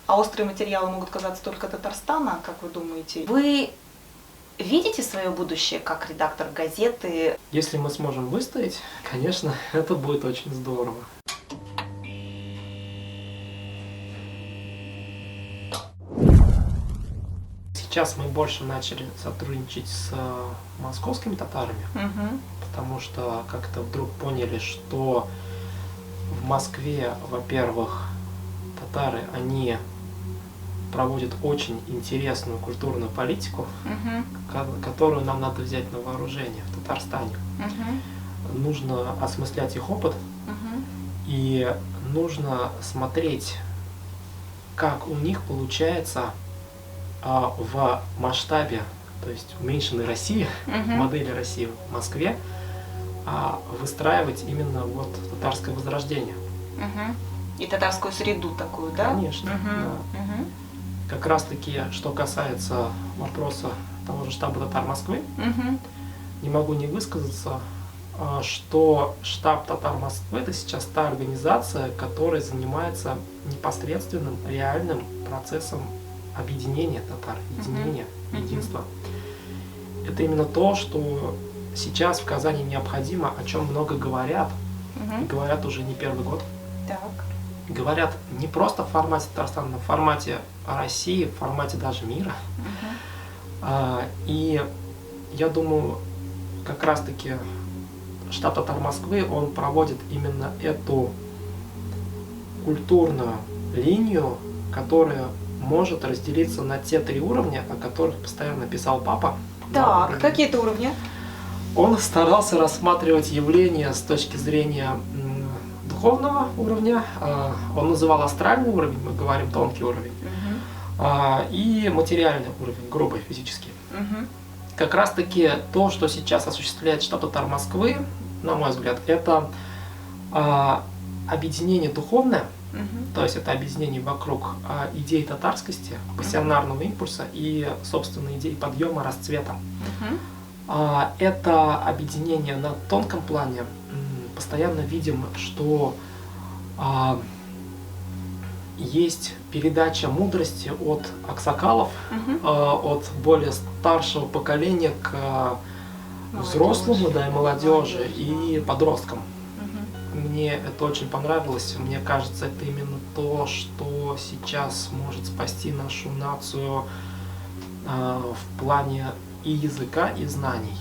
А острые материалы могут казаться только Татарстана, как вы думаете? Вы видите свое будущее как редактор газеты? Если мы сможем выстоять, конечно, это будет очень здорово. Сейчас мы больше начали сотрудничать с московскими татарами, потому что как-то вдруг поняли, что в Москве, во-первых, татары, они проводят очень интересную культурную политику, которую нам надо взять на вооружение в Татарстане. Нужно осмыслять их опыт, и нужно смотреть, как у них получается в масштабе, то есть уменьшенной России, модели России в Москве, выстраивать именно вот татарское возрождение. И татарскую среду такую, да? Конечно, да. Как раз таки, что касается вопроса того же штаба татар Москвы, не могу не высказаться, что штаб татар Москвы — это сейчас та организация, которая занимается непосредственным, реальным процессом объединения татар, единения, единства. Это именно то, что сейчас в Казани необходимо, о чем много говорят, и говорят уже не первый год. Так. Говорят не просто в формате Татарстана, но в формате России, в формате даже мира. И я думаю, как раз-таки штаб татар Москвы, он проводит именно эту культурную линию, которая может разделиться на те 3 уровня, о которых постоянно писал папа. Так, какие это уровни? Он старался рассматривать явления с точки зрения духовного уровня, он называл астральный уровень, мы говорим тонкий уровень, и материальный уровень, грубый, физический. Как раз таки то, что сейчас осуществляет штаб татар Москвы, на мой взгляд, это объединение духовное, то есть это объединение вокруг идей татарскости, пассионарного импульса и, собственно, идей подъема, расцвета. Это объединение на тонком плане. Постоянно видим, что есть передача мудрости от аксакалов, от более старшего поколения к взрослому, да, и молодежи, и подросткам. Мне это очень понравилось. Мне кажется, это именно то, что сейчас может спасти нашу нацию в плане и языка, и знаний.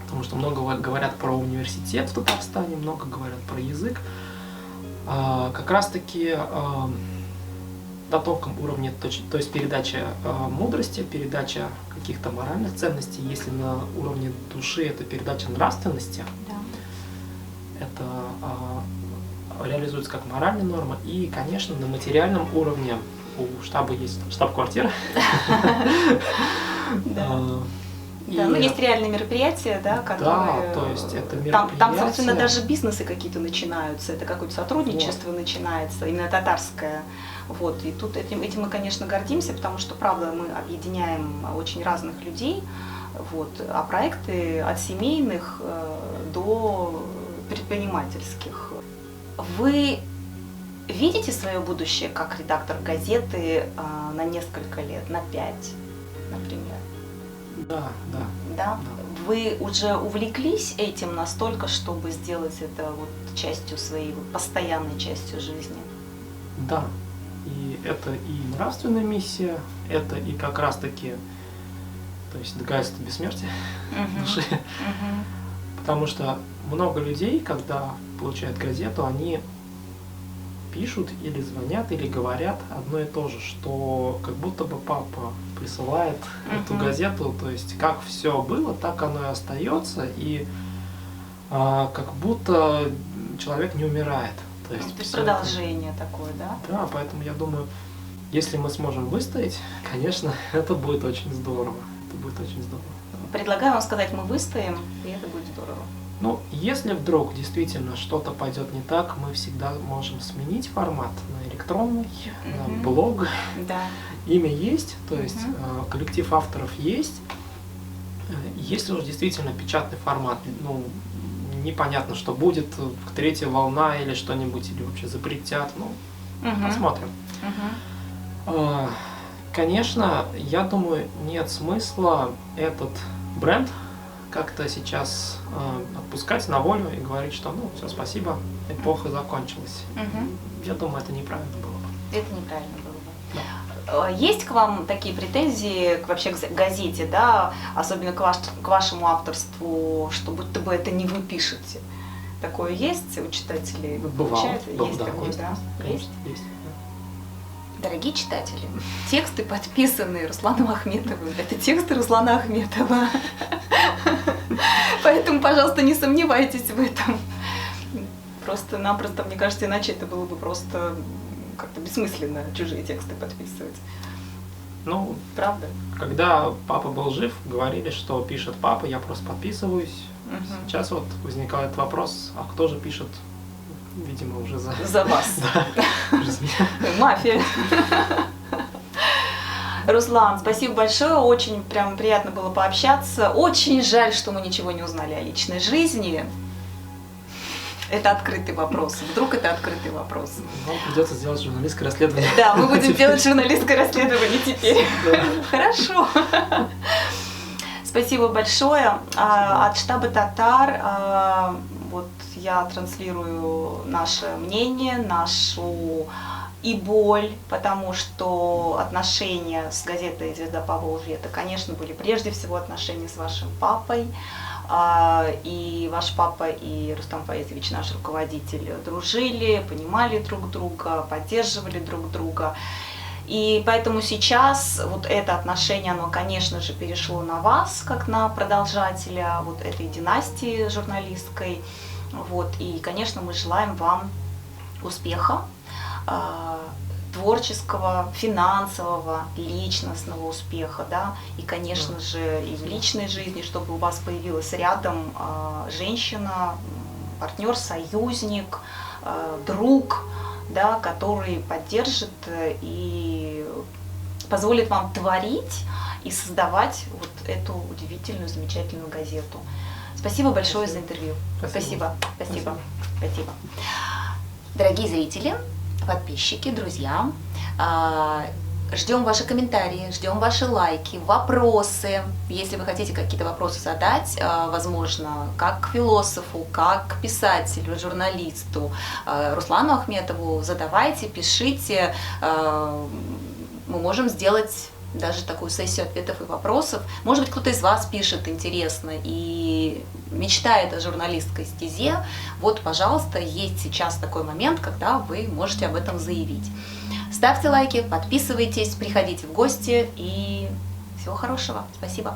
Потому что много говорят про университет в Татарстане, много говорят про язык. Как раз таки на тонком уровне, то есть передача мудрости, передача каких-то моральных ценностей. Если на уровне души это передача нравственности, это реализуется как моральная норма. И, конечно, на материальном уровне у штаба есть штаб-квартира. Да, ну есть реальные мероприятия, да, которые... Да, то есть это мероприятия... Там, собственно, даже бизнесы какие-то начинаются, это какое-то сотрудничество начинается, именно татарское. Вот, и тут этим мы, конечно, гордимся, потому что, правда, мы объединяем очень разных людей, вот, а проекты от семейных до предпринимательских. Вы видите свое будущее как редактор газеты на несколько лет, на 5, например? Да. Вы уже увлеклись этим настолько, чтобы сделать это вот частью своей, постоянной частью жизни? Да. И это и нравственная миссия, это и как раз-таки, то есть доказательство бессмертия души. Потому что много людей, когда получают газету, они пишут или звонят, или говорят одно и то же, что как будто бы папа присылает эту газету, то есть как все было, так оно и остается, и как будто человек не умирает. То есть продолжение такое, да? Да, поэтому я думаю, если мы сможем выстоять, конечно, это будет очень здорово. Это будет очень здорово. Предлагаю вам сказать, мы выстоим, и это будет здорово. Ну, если вдруг действительно что-то пойдет не так, мы всегда можем сменить формат на электронный, на блог. Да. Имя есть, то есть коллектив авторов есть. Если уж действительно печатный формат, ну, непонятно, что будет, 3-я волна или что-нибудь, или вообще запретят, ну, посмотрим. Конечно, я думаю, нет смысла этот бренд как-то сейчас отпускать на волю и говорить, что ну все, спасибо, эпоха закончилась. Я думаю, это неправильно было бы. Это неправильно было бы. Да. Есть к вам такие претензии вообще к газете, да, особенно к вашему авторству, что будто бы это не вы пишете? Такое есть у читателей? Бывало. Есть да, такое, есть, да? Конечно, есть. Дорогие читатели, тексты, подписанные Русланом Ахметовым, это тексты Руслана Ахметова. Поэтому, пожалуйста, не сомневайтесь в этом. Просто-напросто, мне кажется, иначе это было бы просто как-то бессмысленно чужие тексты подписывать. Ну, правда? Когда папа был жив, говорили, что пишет папа, я просто подписываюсь. Сейчас вот возникает вопрос, а кто же пишет? Видимо, уже за вас. Да, уже за меня. Мафия. Руслан, спасибо большое, очень прям приятно было пообщаться. Очень жаль, что мы ничего не узнали о личной жизни. Это открытый вопрос. Вдруг это открытый вопрос. Вам придется сделать журналистское расследование. Да, мы будем делать журналистское расследование теперь. Хорошо. Спасибо большое. От штаба «Татар» вот я транслирую наше мнение, нашу и боль, потому что отношения с газетой «Звезда Поволжья» это, конечно, были прежде всего отношения с вашим папой. И ваш папа и Рустам Фаизович, наш руководитель, дружили, понимали друг друга, поддерживали друг друга. И поэтому сейчас вот это отношение, оно, конечно же, перешло на вас, как на продолжателя вот этой династии журналистской. Вот. И, конечно, мы желаем вам успеха, творческого, финансового, личностного успеха, да, и, конечно же, и в личной жизни, чтобы у вас появилась рядом женщина, партнер, союзник, друг, да, который поддержит и позволит вам творить и создавать вот эту удивительную, замечательную газету. Спасибо большое за интервью. Спасибо. Дорогие зрители, подписчики, друзья, ждем ваши комментарии, ждем ваши лайки, вопросы. Если вы хотите какие-то вопросы задать, возможно, как к философу, как к писателю, журналисту, Руслану Ахметову, задавайте, пишите. Мы можем сделать даже такую сессию ответов и вопросов. Может быть, кто-то из вас пишет интересно и мечтает о журналистской стезе. Вот, пожалуйста, есть сейчас такой момент, когда вы можете об этом заявить. Ставьте лайки, подписывайтесь, приходите в гости и всего хорошего. Спасибо.